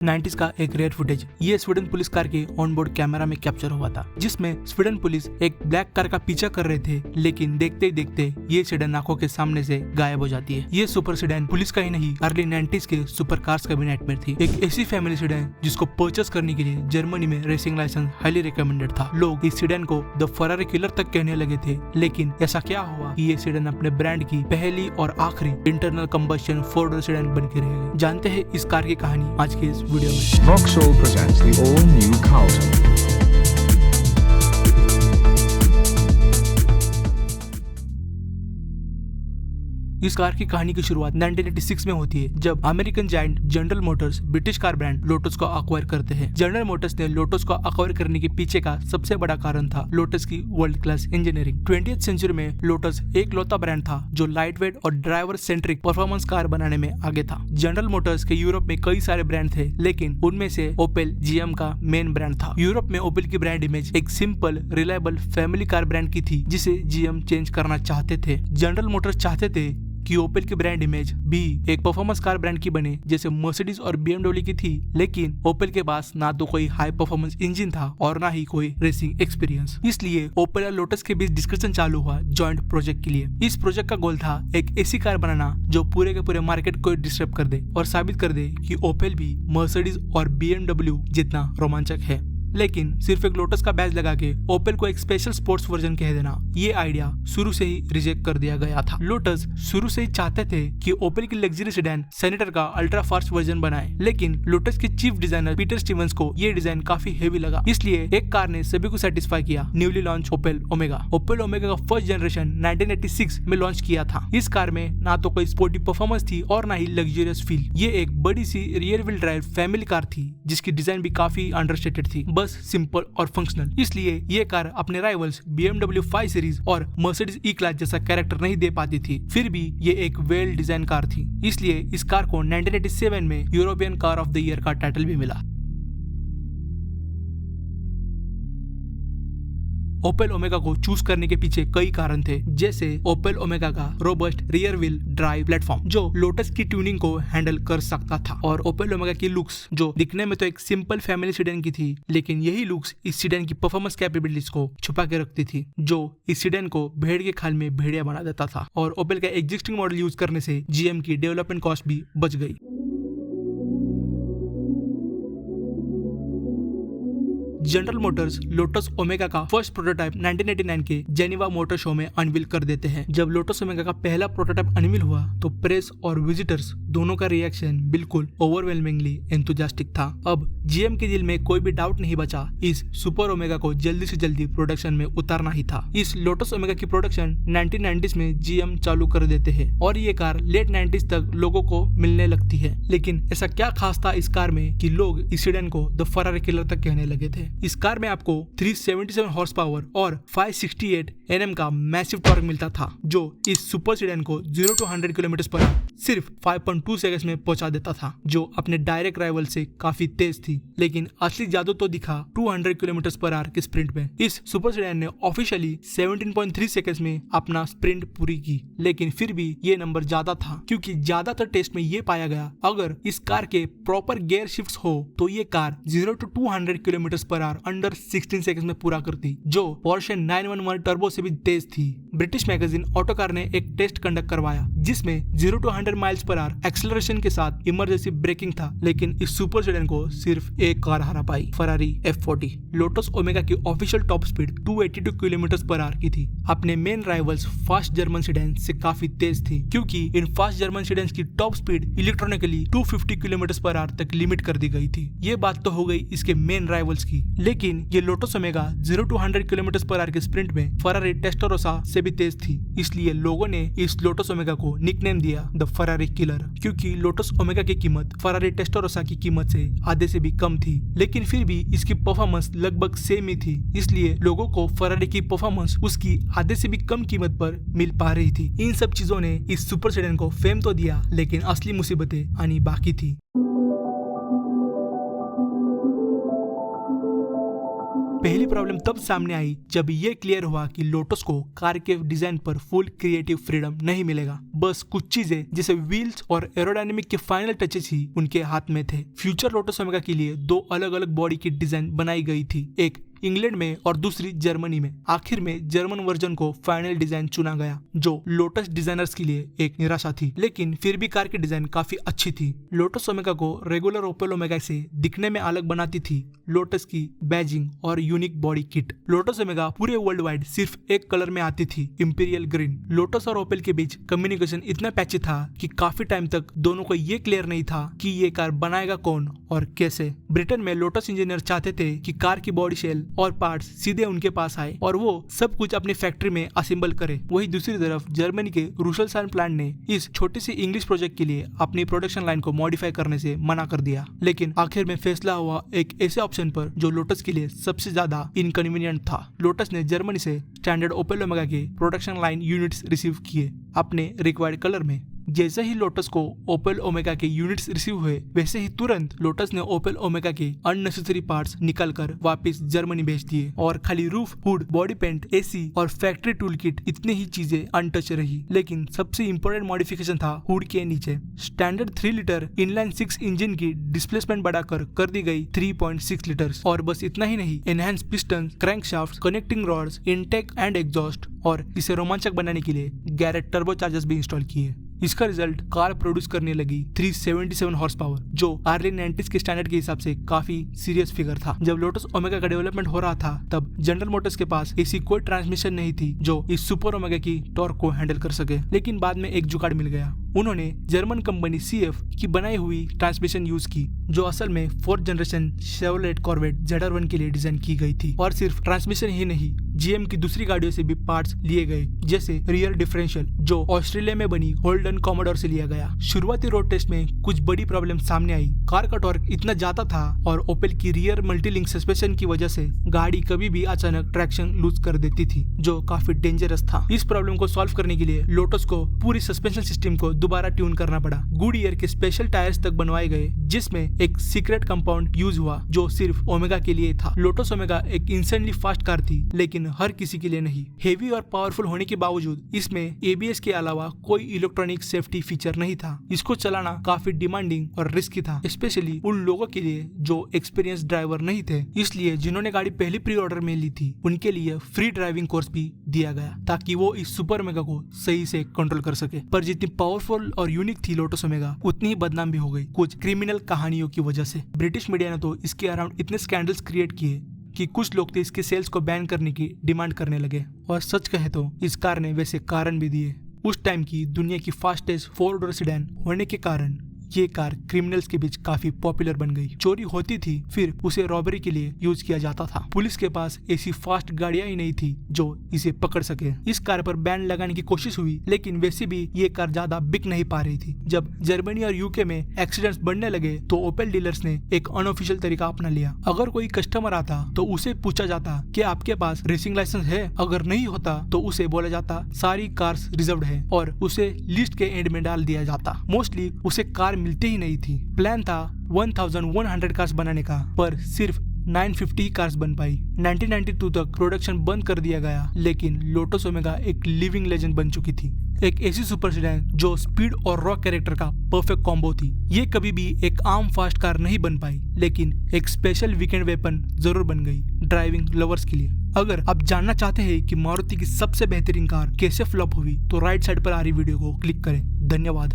90s का एक rare footage ये स्वीडन पुलिस कार के ऑनबोर्ड कैमरा में कैप्चर हुआ था, जिसमें स्वीडन पुलिस एक ब्लैक कार का पीछा कर रहे थे, लेकिन देखते ही देखते ये सेडान आंखों के सामने से गायब हो जाती है। ये सुपर सेडान पुलिस का ही नहीं, अर्ली 90s के सुपर कार्स का भी नाइटमेयर थी। एक ऐसी फैमिली सेडान जिसको परचेस करने के लिए जर्मनी में रेसिंग लाइसेंस हाईली रिकमेंडेड था। लोग इस सेडान को द फरारी किलर तक कहने लगे थे, लेकिन ऐसा क्या हुआ कि ये सेडान अपने ब्रांड की पहली और आखिरी इंटरनल कंबस्शन 4-डोर सेडान बन के रह गई। जानते हैं इस कार की कहानी आज के इस वीडियो में। Vauxhall presents the all-new Carlton. इस कार की कहानी की शुरुआत 1986 में होती है, जब American giant general Motors British car brand lotus को अक्वायर करते हैं। जनरल मोटर्स ने लोटस को अक्वायर करने के पीछे का सबसे बड़ा कारण था लोटस की world class engineering. 20th century में लोटस एक लौता ब्रांड था जो लाइट वेट और ड्राइवर सेंट्रिक परफॉर्मेंस कार बनाने में आगे था। जनरल मोटर्स के यूरोप में कई सारे ब्रांड थे, लेकिन उनमें से ओपेल जीएम का मेन ब्रांड था। यूरोप में ओपेल की ब्रांड इमेज एक simple reliable family car brand की थी, जिसे जीएम चेंज करना चाहते थे। जनरल मोटर्स चाहते थे कि ओपेल की ब्रांड इमेज भी एक परफॉर्मेंस कार ब्रांड की बने, जैसे मर्सिडीज और बीएमडब्ल्यू की थी, लेकिन ओपेल के पास ना तो कोई हाई परफॉर्मेंस इंजन था और ना ही कोई रेसिंग एक्सपीरियंस। इसलिए ओपेल और लोटस के बीच डिस्कशन चालू हुआ जॉइंट प्रोजेक्ट के लिए। इस प्रोजेक्ट का गोल था एक ऐसी कार बनाना जो पूरे के पूरे मार्केट को डिस्टर्ब कर दे और साबित कर दे कि ओपेल भी मर्सिडीज और बीएमडब्ल्यू जितना रोमांचक है। लेकिन सिर्फ एक लोटस का बैज लगा के ओपेल को एक स्पेशल स्पोर्ट्स वर्जन कह देना, ये आइडिया शुरू से ही रिजेक्ट कर दिया गया था। लोटस शुरू से ही चाहते थे कि ओपेल की लग्जरी सेडान सेनेटर का अल्ट्रा फास्ट वर्जन बनाए, लेकिन लोटस के चीफ डिजाइनर पीटर स्टीवंस को ये डिजाइन काफी हेवी लगा। इसलिए एक कार ने सभी को सेटिस्फाई किया, newly launch Opel Omega. Opel Omega का फर्स्ट जनरेशन 1986 में लॉन्च किया था। इस कार में ना तो कोई स्पोर्टी परफॉर्मेंस थी और ना ही लग्जरियस फील। ये एक बड़ी सी rear wheel drive family car थी, जिसकी डिजाइन भी काफी अंडरस्टेटेड थी, बस सिंपल और फंक्शनल। इसलिए ये कार अपने राइवल्स BMW 5 सीरीज और मर्सिडीज ई क्लास जैसा कैरेक्टर नहीं दे पाती थी। फिर भी ये एक वेल डिजाइन कार थी, इसलिए इस कार को 1987 में European car of the year का टाइटल भी मिला। ओपेल ओमेगा को चूज करने के पीछे कई कारण थे, जैसे ओपेल ओमेगा का robust rear wheel drive platform जो लोटस की ट्यूनिंग को हैंडल कर सकता था, और ओपेल ओमेगा की लुक्स जो दिखने में तो एक सिंपल फैमिली सेडान की थी, लेकिन यही लुक्स इस सेडान की परफॉर्मेंस कैपेबिलिटीज को छुपा के रखती थी, जो इस सेडान को भेड़ के खाल में भेड़िया बना देता था। और ओपेल का एग्जिस्टिंग मॉडल यूज करने से जीएम की डेवलपमेंट कॉस्ट भी बच गई। जनरल मोटर्स लोटस ओमेगा का फर्स्ट प्रोटोटाइप 1989 के जेनेवा मोटर शो में अनवील कर देते हैं। जब लोटस ओमेगा का पहला प्रोटोटाइप अनवील हुआ तो प्रेस और विजिटर्स दोनों का रिएक्शन बिल्कुल ओवरवेलमिंगली एंथुसियास्टिक था। अब जीएम के दिल में कोई भी डाउट नहीं बचा, इस सुपर ओमेगा को जल्दी से जल्दी प्रोडक्शन में उतारना ही था। इस लोटस ओमेगा की प्रोडक्शन 1990s में जीएम चालू कर देते हैं और ये कार लेट 90s तक लोगों को मिलने लगती है। लेकिन ऐसा क्या खास था इस कार में कि लोग इस सेडान को द फरारी किलर तक कहने लगे थे। इस कार में आपको 377 हॉर्स पावर और 568 Nm का मैसिव टॉर्क मिलता था, जो इस सुपर सेडान को 0 to 100 किलोमीटर पर सिर्फ 5.2 सेकंड्स में पहुंचा देता था, जो अपने डायरेक्ट राइवल से काफी तेज थी। लेकिन असली जादू तो दिखा 200 किलोमीटर पर आवर के स्प्रिंट में। इस सुपर सेडान ने ऑफिशियली 17.3 सेकंड्स में अपना स्प्रिंट पूरी की, लेकिन फिर भी ये नंबर ज्यादा था, क्योंकि ज्यादातर टेस्ट में ये पाया गया अगर इस कार के प्रॉपर गियर शिफ्ट्स हो तो ये car 0 to 200 kilometre per hour under 16 seconds में पूरा करती, जो पोर्शे 911 टर्बो से भी तेज थी। ब्रिटिश मैगजीन ऑटोकार ने एक टेस्ट कंडक्ट करवाया, जिसमें 0 to 100 miles per hour acceleration के साथ इमरजेंसी ब्रेकिंग था, लेकिन इस सुपर सेडान को सिर्फ एक कार हरा पाई, फरारी F40। लोटस ओमेगा की official top speed 282 kilometre per hour की थी। अपने main rivals fast German sedan से काफी तेज थी, क्योंकि इन फास्ट जर्मन सेडान की top speed electronically 250 kilometre per hour तक लिमिट कर दी गई थी। ये बात तो हो गई इसके मेन राइवल्स की, लेकिन ये lotus omega 0 to 100 kilometre per hour के स्प्रिंट में फरारी टेस्टोरोसा से भी तेज थी। इसलिए लोगों ने इस लोटस ओमेगा को निकनेम दिया द फरारी किलर, क्योंकि लोटस ओमेगा की कीमत फरारी टेस्टोरोसा की कीमत से आधे से भी कम थी, लेकिन फिर भी इसकी परफॉर्मेंस लगभग सेम ही थी। इसलिए लोगों को फरारी की परफॉर्मेंस उसकी आधे से भी कम कीमत पर मिल पा रही थी। इन सब चीजों ने इस सुपर सेडान को फेम तो दिया, लेकिन असली मुसीबतें आनी बाकी थी। पहली प्रॉब्लम तब सामने आई जब ये क्लियर हुआ कि लोटस को कार के डिजाइन पर फुल क्रिएटिव फ्रीडम नहीं मिलेगा। बस कुछ चीजें जैसे व्हील्स और एरोडायनेमिक के फाइनल टचेस ही उनके हाथ में थे। फ्यूचर लोटस ओमेगा के लिए 2 अलग अलग बॉडी की डिजाइन बनाई गई थी, एक इंग्लैंड में और दूसरी जर्मनी में। आखिर में जर्मन वर्जन को फाइनल डिजाइन चुना गया, जो लोटस डिजाइनर्स के लिए एक निराशा थी, लेकिन फिर भी कार की डिजाइन काफी अच्छी थी। लोटस ओमेगा को रेगुलर ओपेल ओमेगा से दिखने में अलग बनाती थी लोटस की बैजिंग और unique body kit. Lotus omega पूरे वर्ल्ड वाइड सिर्फ एक कलर में आती थी, इंपीरियल ग्रीन। लोटस और ओपेल के बीच कम्युनिकेशन इतना पैची था कि काफी टाइम तक दोनों को ये क्लियर नहीं था कि ये कार बनाएगा कौन और कैसे। ब्रिटेन में लोटस इंजीनियर चाहते थे कि कार की बॉडी शेल और पार्ट्स सीधे उनके पास आए और वो सब कुछ अपनी फैक्ट्री में असेंबल करे। वही दूसरी तरफ जर्मनी के रुसेलशाइन प्लांट ने इस छोटी सी इंग्लिश प्रोजेक्ट के लिए अपनी प्रोडक्शन लाइन को मॉडिफाई करने से मना कर दिया। लेकिन आखिर में फैसला हुआ एक ऐसे ऑप्शन पर जो लोटस के लिए सबसे ज्यादा इनकन्वीनियंट था। लोटस ने जर्मनी से स्टैंडर्ड ओपेल ओमेगा के प्रोडक्शन लाइन यूनिट्स रिसीव किए अपने रिक्वायर्ड कलर में। जैसे ही लोटस को ओपेल ओमेगा के यूनिट्स रिसीव हुए, वैसे ही तुरंत लोटस ने ओपेल ओमेगा के अननेसेसरी पार्ट्स निकालकर वापस जर्मनी भेज दिए और खाली roof, hood, body paint, AC और फैक्ट्री टूल किट इतनी ही चीजें अनटच रही। लेकिन सबसे इम्पोर्टेंट मॉडिफिकेशन था हुड के नीचे। स्टैंडर्ड 3 लीटर इनलाइन 6 इंजन की डिस्प्लेसमेंट बढ़ाकर कर दी गई 3.6 लीटर। और बस इतना ही नहीं, enhance piston, crankshaft, connecting rods, intake and exhaust और इसे रोमांचक बनाने के लिए गैरेट टर्बो चार्जर्स भी इंस्टॉल किए। इसका रिजल्ट कार प्रोड्यूस करने लगी 377 हॉर्स पावर, जो अर्ली 90s के स्टैंडर्ड के हिसाब से काफी सीरियस फिगर था। जब लोटस ओमेगा का डेवलपमेंट हो रहा था, तब जनरल मोटर्स के पास ऐसी कोई ट्रांसमिशन नहीं थी जो इस सुपर ओमेगा की टॉर्क को हैंडल कर सके। लेकिन बाद में एक जुगाड़ मिल गया। उन्होंने जर्मन कंपनी CF की बनाई हुई ट्रांसमिशन यूज की, जो असल में 4th generation Chevrolet corvette ZR1 के लिए डिजाइन की गई थी। और सिर्फ ट्रांसमिशन ही नहीं, GM की दूसरी गाड़ियों से भी पार्ट्स लिए गए, जैसे रियर डिफरेंशियल जो ऑस्ट्रेलिया में बनी होल्डन कॉमोडोर से लिया गया। शुरुआती रोड टेस्ट में कुछ बड़ी प्रॉब्लम सामने आई। कार का टॉर्क इतना ज्यादा था और ओपेल की रियर मल्टीलिंक सस्पेंशन की वजह से गाड़ी कभी भी अचानक ट्रैक्शन लूज कर देती थी, जो काफी डेंजरस था। इस प्रॉब्लम को सॉल्व करने के लिए लोटस को पूरी सस्पेंशन सिस्टम को दोबारा ट्यून करना पड़ा। गुडईयर के स्पेशल टायर्स तक बनवाए गए, जिसमें एक सीक्रेट कंपाउंड यूज हुआ जो सिर्फ ओमेगा के लिए था। लोटस ओमेगा एक इंसेंटली फास्ट कार थी, लेकिन हर किसी के लिए नहीं। हेवी और पावरफुल होने के बावजूद इसमें ABS के अलावा कोई इलेक्ट्रॉनिक सेफ्टी फीचर नहीं था। इसको चलाना काफी डिमांडिंग और रिस्की था, स्पेशली उन लोगों के लिए जो एक्सपीरियंस ड्राइवर नहीं थे। इसलिए जिन्होंने गाड़ी पहली प्री ऑर्डर में ली थी, उनके लिए फ्री ड्राइविंग कोर्स भी दिया गया, ताकि वो इस सुपर ओमेगा को सही से कंट्रोल कर सके। पर जितनी पावरफुल और यूनिक थी लोटस ओमेगा, उतनी ही बदनाम भी हो गई कुछ क्रिमिनल कहानियों की वजह से। ब्रिटिश मीडिया ने तो इसके अराउंड इतने स्कैंडल्स क्रिएट किए कि कुछ लोग तो इसके सेल्स को बैन करने की डिमांड करने लगे। और सच कहे तो इस कार ने वैसे कारण भी दिए। उस टाइम की दुनिया की फास्टेस्ट 4 डोर सेडान होने के कारण ये कार क्रिमिनल्स के बीच काफी पॉपुलर बन गई। चोरी होती थी, फिर उसे रॉबरी के लिए यूज किया जाता था। पुलिस के पास ऐसी फास्ट गाड़ियां ही नहीं थी जो इसे पकड़ सके। इस कार पर बैन लगाने की कोशिश हुई, लेकिन वैसे भी ये कार ज्यादा बिक नहीं पा रही थी। जब जर्मनी और UK में एक्सीडेंट्स बढ़ने लगे, तो ओपेल डीलर्स ने एक अनऑफिशियल तरीका अपना लिया। अगर कोई कस्टमर आता तो उसे पूछा जाता कि आपके पास रेसिंग लाइसेंस है। अगर नहीं होता तो उसे बोला जाता सारी कार्स रिजर्व्ड है और उसे लिस्ट के एंड में डाल दिया जाता। मोस्टली उसे कार मिलती ही नहीं थी। प्लान था 1100 कार्स बनाने का, पर सिर्फ 950 कार्स बन पाई। 1992 तक प्रोडक्शन बंद कर दिया गया, लेकिन लोटस ओमेगा एक लिविंग लेजेंड बन चुकी थी। एक ऐसी सुपर सेडान जो स्पीड और रॉ कैरेक्टर का परफेक्ट कॉम्बो थी। ये कभी भी एक आम फास्ट कार नहीं बन पाई, लेकिन एक स्पेशल वीकेंड वेपन जरूर बन गई ड्राइविंग लवर्स के लिए। अगर आप जानना चाहते हैं कि मारुति की सबसे बेहतरीन कार कैसे फ्लॉप हुई, तो राइट साइड पर आ रही वीडियो को क्लिक करें। धन्यवाद।